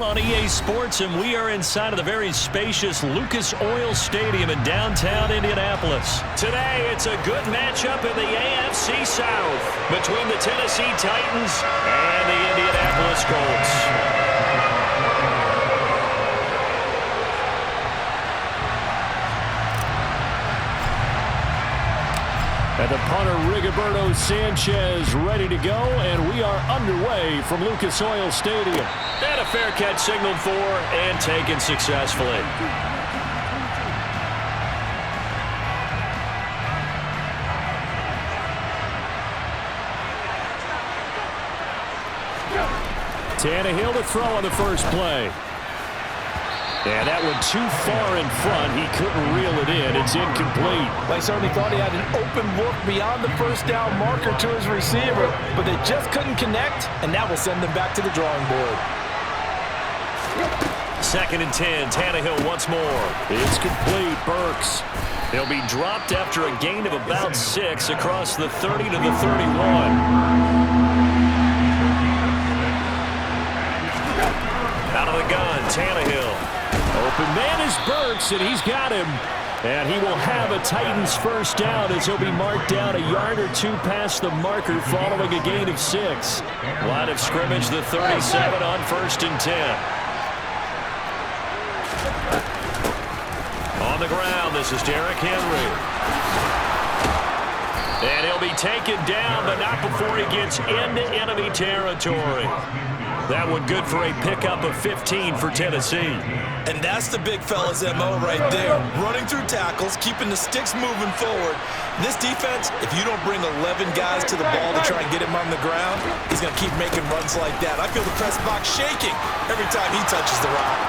On EA Sports, and we are inside of the very spacious Lucas Oil Stadium in downtown Indianapolis. Today, it's a good matchup in the AFC South between the Tennessee Titans and the Indianapolis Colts. And the punter, Rigoberto Sanchez, ready to go, and we are underway from Lucas Oil Stadium. And a fair catch signaled for and taken successfully. Tannehill to throw on the first play. And that one too far in front. He couldn't reel it in. It's incomplete. They certainly thought he had an open look beyond the first down marker to his receiver, but they just couldn't connect, and that will send them back to the drawing board. 2nd and 10. Tannehill once more. It's complete. Burks. He'll be dropped after a gain of about 6 across the 30 to the 31. Out of the gun, Tannehill. Open man is Burks, and he's got him. And he will have a Titans first down as he'll be marked down a yard or two past the marker following a gain of 6. Line of scrimmage, the 37 on 1st and 10. On the ground, this is Derrick Henry. And he'll be taken down, but not before he gets into enemy territory. That one good for a pickup of 15 for Tennessee. And that's the big fella's MO right there. Running through tackles, keeping the sticks moving forward. This defense, if you don't bring 11 guys to the ball to try and get him on the ground, he's going to keep making runs like that. I feel the press box shaking every time he touches the rock.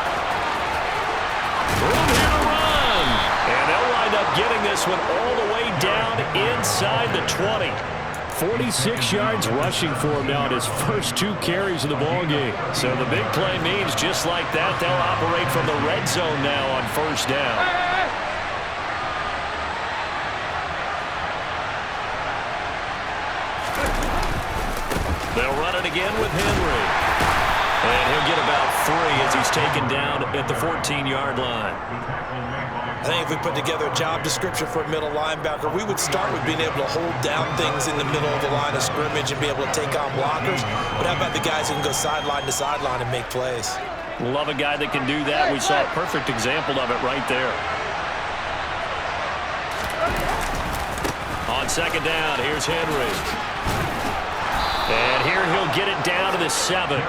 Room here to run. And they'll wind up getting this one all the way down inside the 20. 46 yards rushing for him now in his first 2 carries of the ballgame. So the big play means just like that, they'll operate from the red zone now on 1st down. They'll run it again with Henry. And he'll get about 3 as he's taken down at the 14-yard line. I think if we put together a job description for a middle linebacker, we would start with being able to hold down things in the middle of the line of scrimmage and be able to take on blockers. But how about the guys who can go sideline to sideline and make plays? Love a guy that can do that. We saw a perfect example of it right there. On 2nd down, here's Henry. And here he'll get it down to the 7.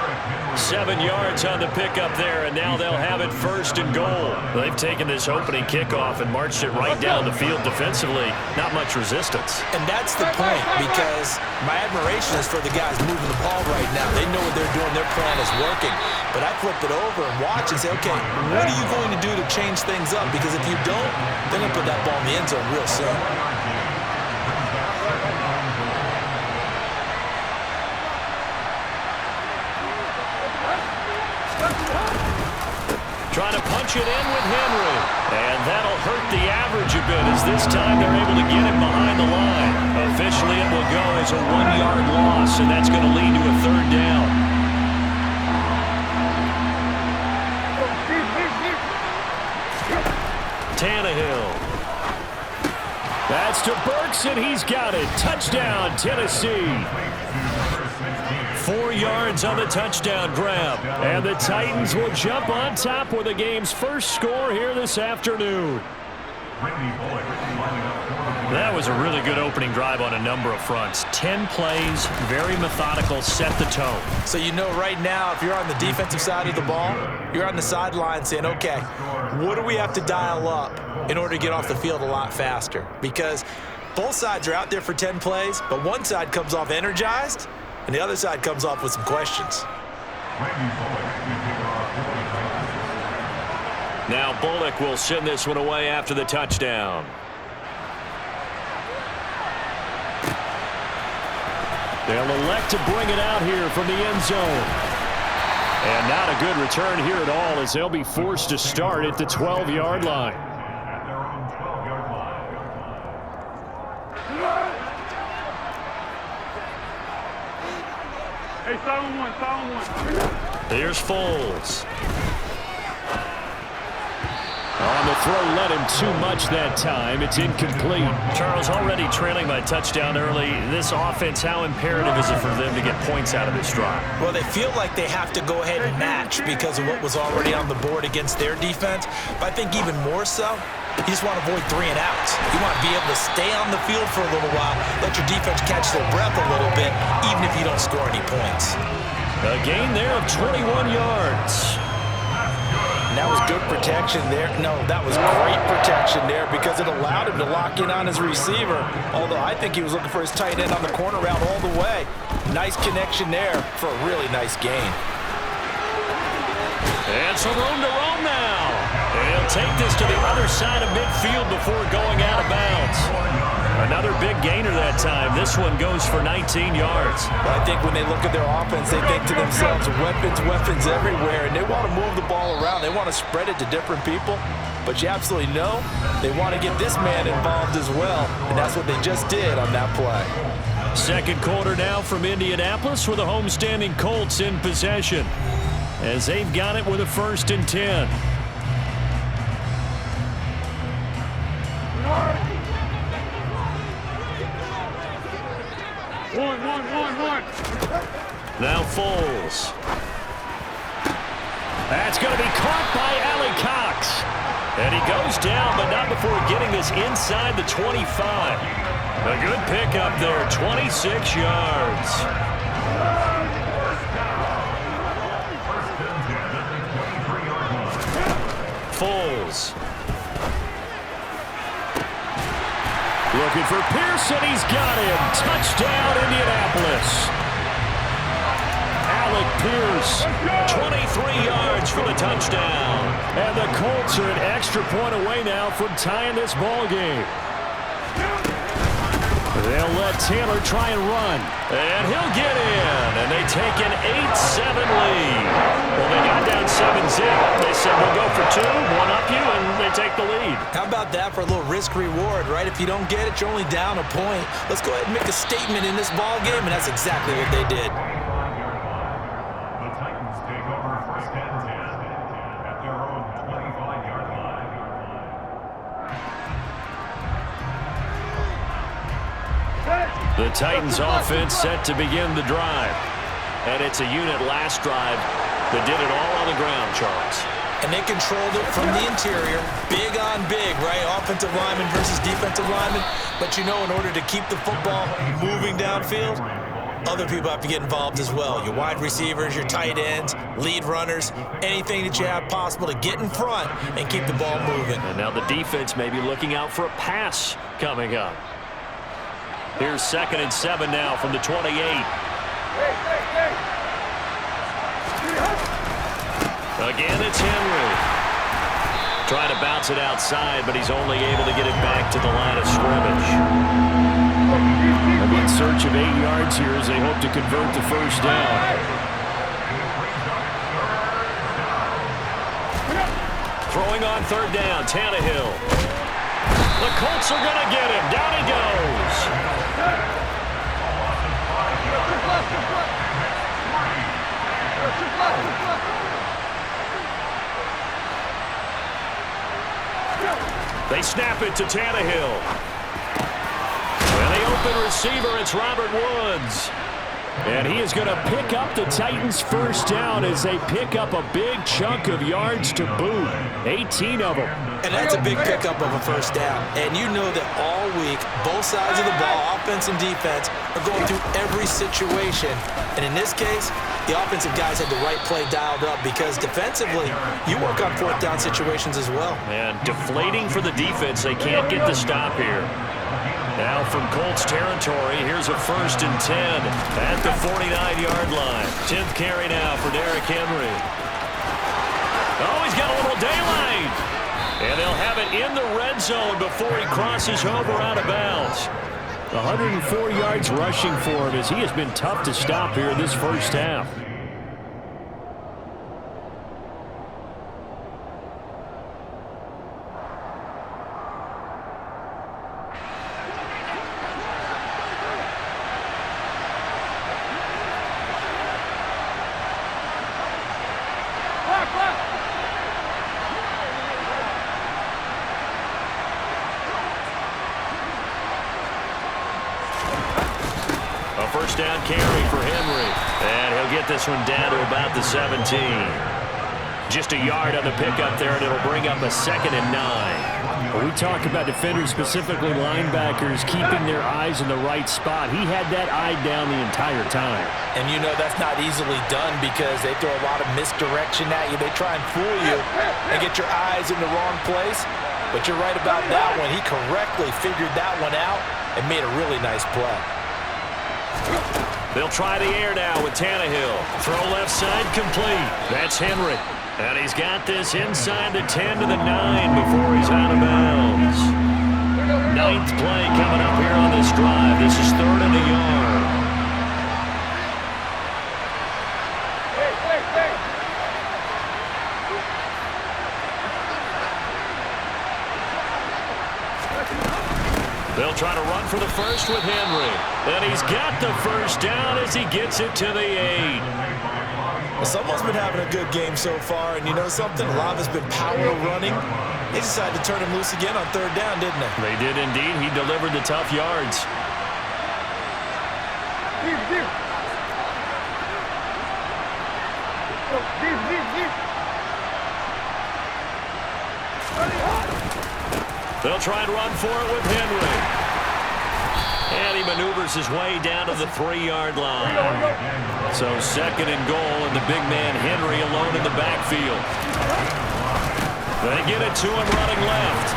7 yards on the pickup there, and now they'll have it 1st and goal. They've taken this opening kickoff and marched it right down the field defensively. Not much resistance. And that's the point, because my admiration is for the guys moving the ball right now. They know what they're doing. Their plan is working. But I flip it over and watch and say, okay, what are you going to do to change things up? Because if you don't, they're going to put that ball in the end zone real soon. Trying to punch it in with Henry. And that'll hurt the average a bit as this time they're able to get him behind the line. Officially, it will go as a 1-yard loss, and that's going to lead to a 3rd down. Tannehill. That's to Burks, and he's got it. Touchdown, Tennessee. 4 yards on the touchdown grab. And the Titans will jump on top with the game's first score here this afternoon. That was a really good opening drive on a number of fronts. 10 plays, very methodical, set the tone. So you know right now, if you're on the defensive side of the ball, you're on the sideline saying, okay, what do we have to dial up in order to get off the field a lot faster? Because both sides are out there for 10 plays, but one side comes off energized, and the other side comes off with some questions. Now Bullock will send this one away after the touchdown. They'll elect to bring it out here from the end zone. And not a good return here at all as they'll be forced to start at the 12-yard line. Hey, 7-1, 7-1. Here's Foles. On the throw, led him too much that time. It's incomplete. Charles, already trailing by touchdown early. This offense, how imperative is it for them to get points out of this drive? Well, they feel like they have to go ahead and match because of what was already on the board against their defense. But I think even more so, you just want to avoid 3 and outs. You want to be able to stay on the field for a little while, let your defense catch their breath a little bit, even if you don't score any points. A gain there of 21 yards. And that was good protection there. No, that was great protection there because it allowed him to lock in on his receiver. Although I think he was looking for his tight end on the corner route all the way. Nice connection there for a really nice gain. And some room to roam now. He'll take this to the other side of midfield before going out of bounds. Another big gainer that time. This one goes for 19 yards. I think when they look at their offense, they think to themselves, weapons everywhere, and they want to move the ball around. They want to spread it to different people. But you absolutely know they want to get this man involved as well, and that's what they just did on that play. Second quarter now from Indianapolis with the homestanding Colts in possession as they've got it with a 1st and 10. One. Now Foles. That's going to be caught by Allie Cox. And he goes down, but not before getting this inside the 25. A good pickup there, 26 yards. Foles. Looking for Pearson. He's got him. Touchdown, Indianapolis. Alec Pierce, 23 yards for the touchdown. And the Colts are an extra point away now from tying this ball game. They'll let Taylor try and run. And he'll get in. And they take an 8-7 lead. Well, they got down 7-0. They said, we'll go for 2, one up you, and they take the lead. How about that for a little risk-reward, right? If you don't get it, you're only down a point. Let's go ahead and make a statement in this ball game, and that's exactly what they did. The Titans take over 1st and 10 at their own 25-yard line. The Titans offense set to begin the drive. And it's a unit last drive that did it all on the ground, Charles. And they controlled it from the interior, big on big, right? Offensive lineman versus defensive lineman. But you know, in order to keep the football moving downfield, other people have to get involved as well. Your wide receivers, your tight ends, lead runners, anything that you have possible to get in front and keep the ball moving. And now the defense may be looking out for a pass coming up. Here's 2nd and 7 now from the 28. Again, it's Henry. Trying to bounce it outside, but he's only able to get it back to the line of scrimmage. In search of 8 yards here as they hope to convert the 1st down. Throwing on 3rd down, Tannehill. The Colts are going to get him. Down he goes. They snap it to Tannehill. And the open receiver, it's Robert Woods. And he is going to pick up the Titans' 1st down as they pick up a big chunk of yards to boot. 18 of them. And that's a big pickup of a 1st down. And you know that all week, both sides of the ball, offense and defense, are going through every situation. And in this case, the offensive guys had the right play dialed up because defensively, you work on 4th down situations as well. And deflating for the defense. They can't get the stop here. Now from Colts territory, here's a 1st and 10 at the 49-yard line. 10th carry now for Derrick Henry. Oh, he's got a little daylight. And they'll have it in the red zone before he crosses over out of bounds. 104 yards rushing for him as he has been tough to stop here in this 1st half. first down carry for Henry. And he'll get this one down to about the 17. Just a yard on the pickup there, and it'll bring up a 2nd and 9. When we talk about defenders, specifically linebackers, keeping their eyes in the right spot. He had that eye down the entire time. And you know that's not easily done because they throw a lot of misdirection at you. They try and fool you and get your eyes in the wrong place. But you're right about that one. He correctly figured that one out and made a really nice play. They'll try the air now with Tannehill. Throw left side complete. That's Henry. And he's got this inside the 10 to the 9 before he's out of bounds. 9th play coming up here on this drive. This is 3rd and a yard. They'll try to run for the first with Henry. And he's got the first down as he gets it to the 8. Well, someone's been having a good game so far, and you know something? A lot of it's been power running. They decided to turn him loose again on 3rd down, didn't they? They did indeed. He delivered the tough yards. They'll try and run for it with Henry. And he maneuvers his way down to the 3-yard line. So 2nd and goal, and the big man Henry alone in the backfield. They get it to him running left.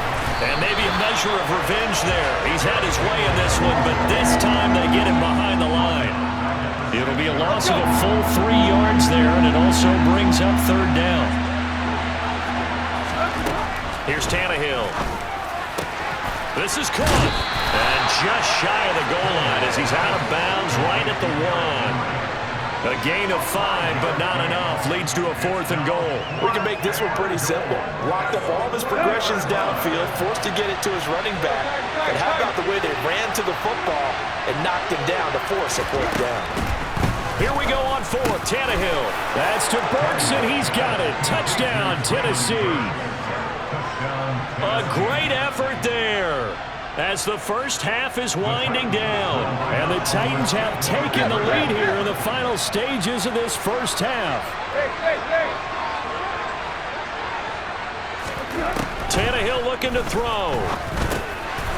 And maybe a measure of revenge there. He's had his way in this one, but this time they get him behind the line. It'll be a loss of a full 3 yards there, and it also brings up 3rd down. Here's Tannehill. This is caught. And just shy of the goal line as he's out of bounds right at the 1. A gain of 5, but not enough. Leads to a 4th and goal. We can make this one pretty simple. Locked up all of his progressions downfield, forced to get it to his running back. But how about the way they ran to the football and knocked him down to force a 4th down? Here we go on 4th. Tannehill. That's to Burks, and he's got it. Touchdown, Tennessee. A great effort there as the first half is winding down. And the Titans have taken the lead here in the final stages of this first half. Tannehill looking to throw.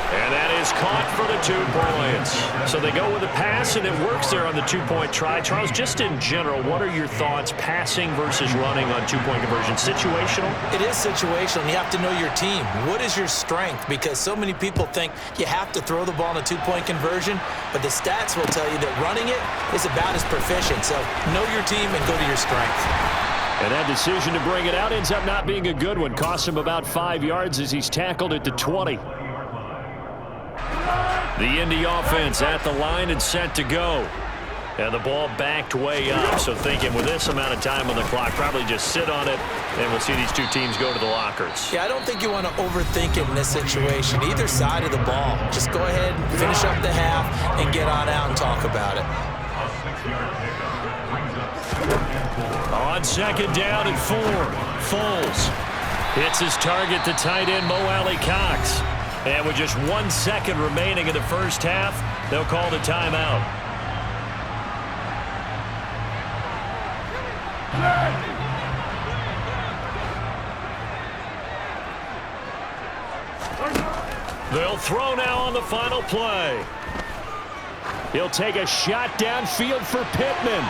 And that is caught for the 2 points. So they go with a pass, and it works there on the 2-point try. Charles, just in general, what are your thoughts passing versus running on 2-point conversion? Situational? It is situational. You have to know your team. What is your strength? Because so many people think you have to throw the ball in a 2-point conversion, but the stats will tell you that running it is about as proficient. So know your team and go to your strength. And that decision to bring it out ends up not being a good one. Costs him about 5 yards as he's tackled at the 20. The Indy offense at the line and set to go. And the ball backed way up. So thinking with this amount of time on the clock, probably just sit on it, and we'll see these 2 teams go to the lockers. Yeah, I don't think you want to overthink it in this situation. Either side of the ball. Just go ahead and finish up the half and get on out and talk about it. On 2nd down and 4. Foles hits his target, the tight end Mo Alley Cox. And with just 1 second remaining in the first half, they'll call the timeout. They'll throw now on the final play. He'll take a shot downfield for Pittman.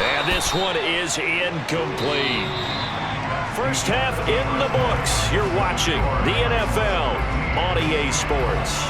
And this one is incomplete. First half in the books. You're watching the NFL on EA Sports.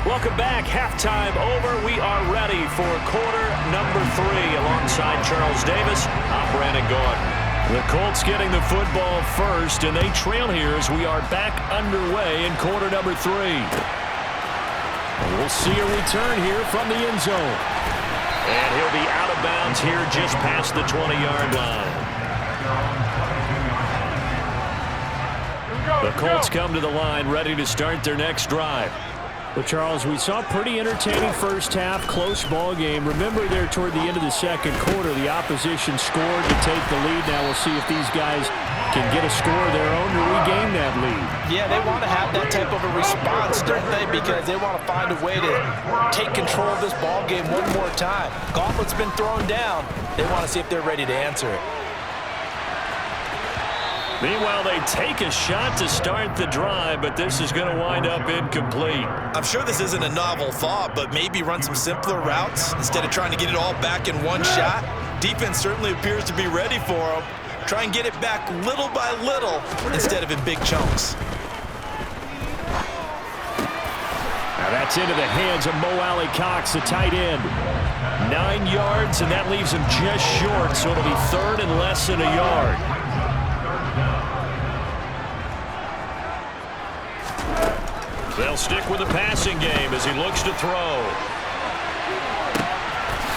Welcome back. Halftime over. We are ready for quarter number 3. Alongside Charles Davis, I'm Brandon Gordon. The Colts getting the football first, and they trail here as we are back underway in quarter number 3. We'll see a return here from the end zone. And he'll be out of bounds here just past the 20-yard line. The Colts come to the line ready to start their next drive. Well, Charles, we saw pretty entertaining first half, close ball game. Remember there toward the end of the second quarter, the opposition scored to take the lead. Now we'll see if these guys can get a score of their own to regain that lead. Yeah, they want to have that type of a response, don't they? Because they want to find a way to take control of this ball game one more time. Gauntlet's been thrown down. They want to see if they're ready to answer it. Meanwhile, they take a shot to start the drive, but this is going to wind up incomplete. I'm sure this isn't a novel thought, but maybe run some simpler routes instead of trying to get it all back in one shot. Defense certainly appears to be ready for them. Try and get it back little by little instead of in big chunks. Now that's into the hands of Mo Alley-Cox, the tight end. 9 yards, and that leaves him just short, so it'll be third and less than a yard. They'll stick with the passing game as he looks to throw.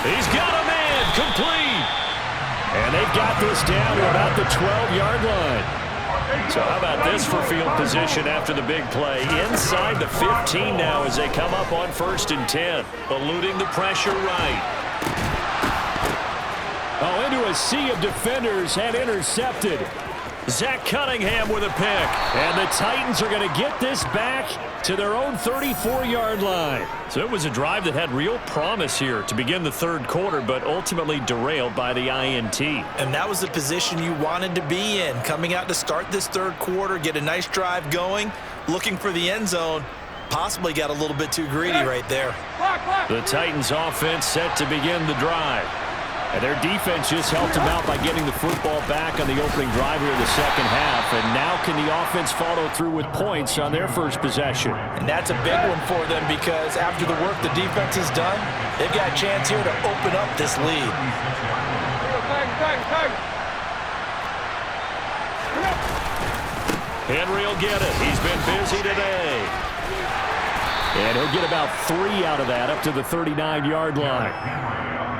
He's got a man, complete. And they've got this down to about the 12-yard line. So how about this for field position after the big play? Inside the 15 now as they come up on 1st and 10. Eluding the pressure right. Oh, into a sea of defenders and intercepted. Zach Cunningham with a pick. And the Titans are going to get this back to their own 34-yard line. So it was a drive that had real promise here to begin the third quarter, but ultimately derailed by the INT. And that was the position you wanted to be in. Coming out to start this third quarter, get a nice drive going, looking for the end zone. Possibly got a little bit too greedy right there. The Titans offense set to begin the drive. And their defense just helped them out by getting the football back on the opening drive here in the second half. And now can the offense follow through with points on their first possession? And that's a big one for them because after the work the defense has done, they've got a chance here to open up this lead. Henry will get it. He's been busy today. And he'll get about 3 out of that up to the 39-yard line.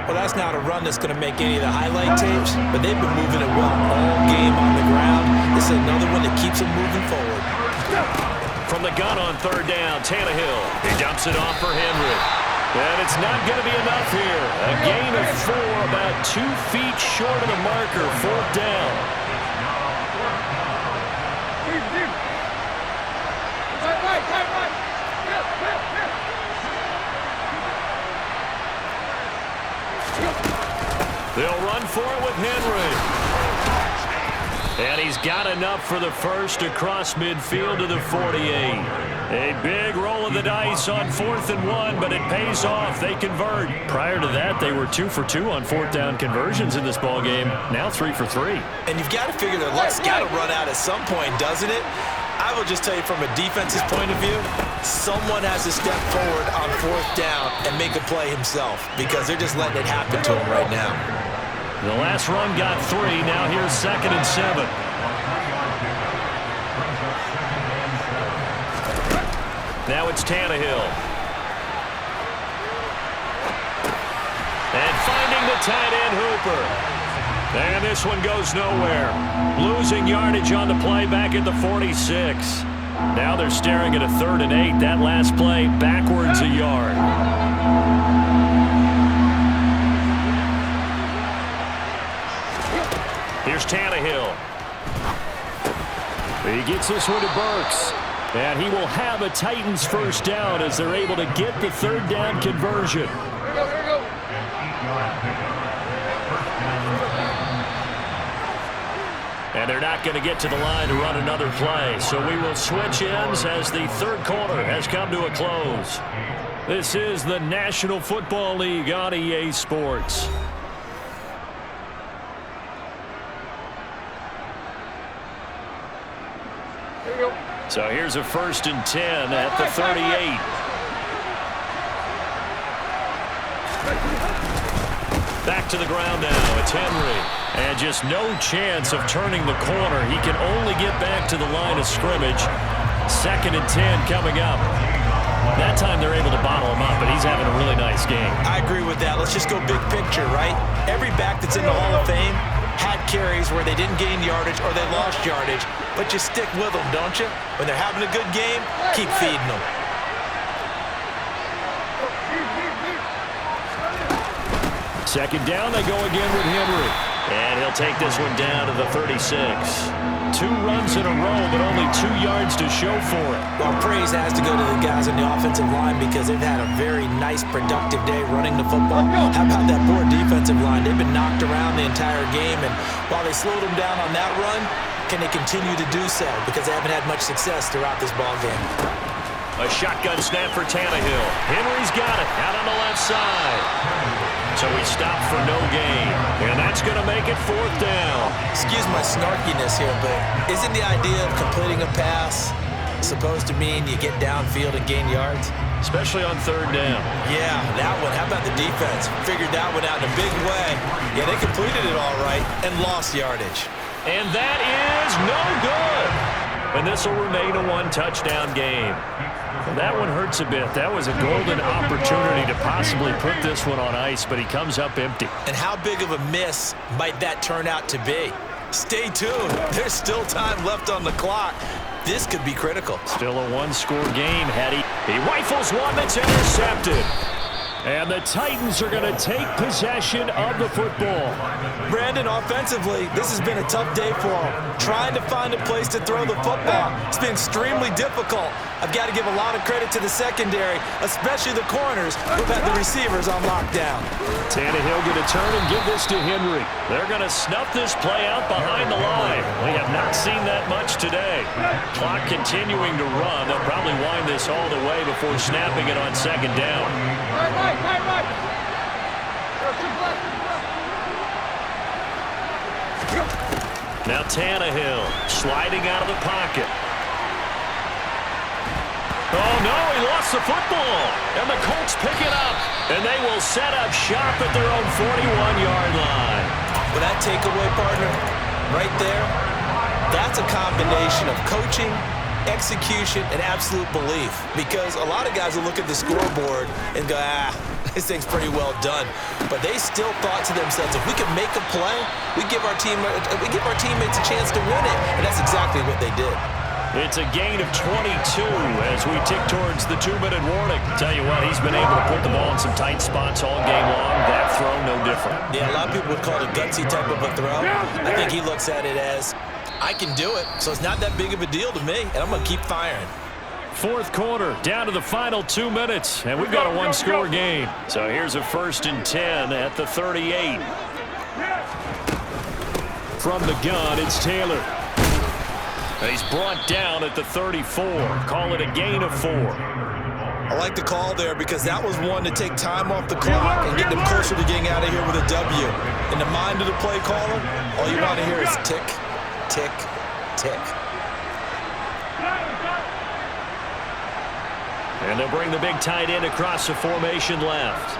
Well, that's not a run that's going to make any of the highlight tapes, but they've been moving it well all game on the ground. This is another one that keeps them moving forward. From the gun on 3rd down, Tannehill. He dumps it off for Henry. And it's not going to be enough here. A gain of 4, about 2 feet short of the marker, 4th down. They'll run for it with Henry. And he's got enough for the first across midfield to the 48. A big roll of the dice on 4th and 1, but it pays off. They convert. Prior to that, they were 2 for 2 on 4th down conversions in this ball game. Now 3 for 3. And you've got to figure their luck's got to run out at some point, doesn't it? I will just tell you from a defense's point of view, someone has to step forward on 4th down and make a play himself because they're just letting it happen to him right now. The last run got 3. Now here's 2nd and 7. Now it's Tannehill. And finding the tight end Hooper. And this one goes nowhere. Losing yardage on the play back at the 46. Now they're staring at a 3rd and 8. That last play backwards a yard. Here's Tannehill. He gets this one to Burks. And he will have a Titans first down as they're able to get the 3rd down conversion. And they're not going to get to the line to run another play. So we will switch ends as the third quarter has come to a close. This is the National Football League on EA Sports. So here's a 1st and 10 at the 38. Back to the ground now. It's Henry. And just no chance of turning the corner. He can only get back to the line of scrimmage. 2nd and 10 coming up. That time they're able to bottle him up, but he's having a really nice game. I agree with that. Let's just go big picture, right? Every back that's in the Hall of Fame had carries where they didn't gain yardage or they lost yardage, but you stick with them, don't you? When they're having a good game, keep feeding them. Second down, they go again with Henry. And he'll take this one down to the 36. 2 runs in a row, but only 2 yards to show for it. Well, praise has to go to the guys on the offensive line because they've had a very nice, productive day running the football. How about that poor defensive line? They've been knocked around the entire game, and while they slowed them down on that run, can they continue to do so? Because they haven't had much success throughout this ball game. A shotgun snap for Tannehill. Henry's got it out on the left side. So he stopped for no gain. And that's going to make it 4th down. Excuse my snarkiness here, but isn't the idea of completing a pass supposed to mean you get downfield and gain yards? Especially on 3rd down. Yeah, that one. How about the defense? Figured that one out in a big way. Yeah, they completed it all right and lost yardage. And that is no good. And this will remain a 1-touchdown game. That one hurts a bit. That was a golden opportunity to possibly put this one on ice, but he comes up empty. And how big of a miss might that turn out to be? Stay tuned. There's still time left on the clock. This could be critical. Still a 1-score game, Hattie. He rifles one that's intercepted. And the Titans are going to take possession of the football. Brandon, offensively, this has been a tough day for them. Trying to find a place to throw the football. It's been extremely difficult. I've got to give a lot of credit to the secondary, especially the corners who've had the receivers on lockdown. Tannehill going to turn and give this to Henry. They're going to snuff this play out behind the line. We have not seen that much today. Clock continuing to run. They'll probably wind this all the way before snapping it on 2nd down. Now Tannehill sliding out of the pocket. Oh, no, he lost the football. And the Colts pick it up. And they will set up shop at their own 41-yard line. But that takeaway, partner, right there, that's a combination of coaching, execution, and absolute belief. Because a lot of guys will look at the scoreboard and go, this thing's pretty well done. But they still thought to themselves, if we can make a play, we give our teammates a chance to win it. And that's exactly what they did. It's a gain of 22 as we tick towards the 2-minute warning. Tell you what, he's been able to put the ball in some tight spots all game long. That throw, no different. Yeah, a lot of people would call it a gutsy type of a throw. I think he looks at it as, I can do it, so it's not that big of a deal to me, and I'm going to keep firing. 4th quarter, down to the final 2 minutes, and we've got a 1-score game. So here's a 1st and 10 at the 38. From the gun, it's Taylor. He's brought down at the 34. Call it a gain of 4. I like the call there because that was one to take time off the clock and get them closer to getting out of here with a W. In the mind of the play caller, all you want to hear is tick, tick, tick. And they'll bring the big tight end across the formation left.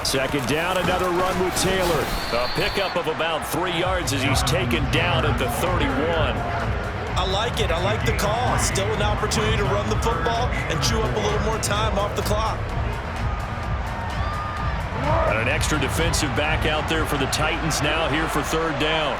Second down, another run with Taylor. A pickup of about 3 yards as he's taken down at the 31. I like it. I like the call. Still an opportunity to run the football and chew up a little more time off the clock. And an extra defensive back out there for the Titans now here for 3rd down.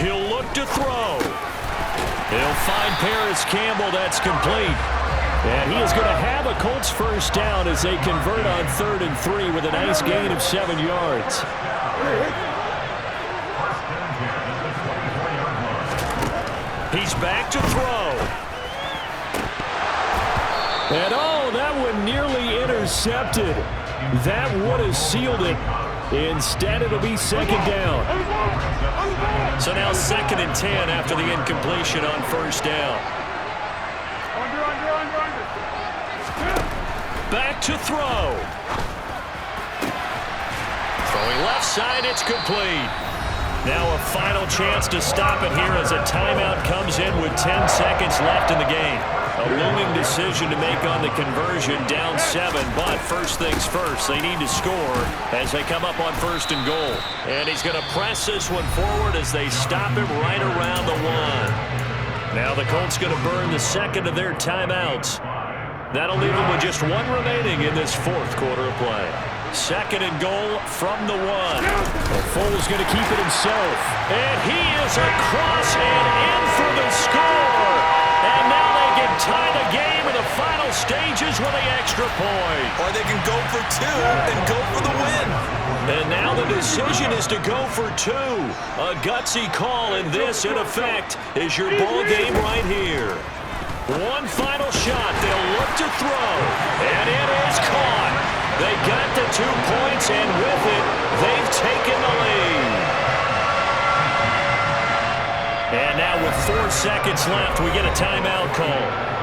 He'll look to throw. He'll find Paris Campbell. That's complete. And he is going to have a Colts 1st down as they convert on 3rd and 3 with a nice gain of 7 yards. He's back to throw. And oh, that one nearly intercepted. That would have sealed it. Instead, it'll be 2nd down. So now 2nd and 10 after the incompletion on 1st down. Back to throw. Throwing left side, it's complete. Now a final chance to stop it here as a timeout comes in with 10 seconds left in the game. A looming decision to make on the conversion, down 7. But first things first, they need to score as they come up on 1st and goal. And he's going to press this one forward as they stop him right around the 1. Now the Colts going to burn the second of their timeouts. That'll leave them with just 1 remaining in this 4th quarter of play. 2nd and goal from the 1. Foles going to keep it himself. And he is across and in for the score. And now they can tie the game in the final stages with the extra point. Or they can go for 2 and go for the win. And now the decision is to go for 2. A gutsy call, and this, in effect, is your ball game right here. One final shot. They'll look to throw. And it is caught. They got the 2 points, and with it, they've taken the lead. And now with 4 seconds left, we get a timeout call.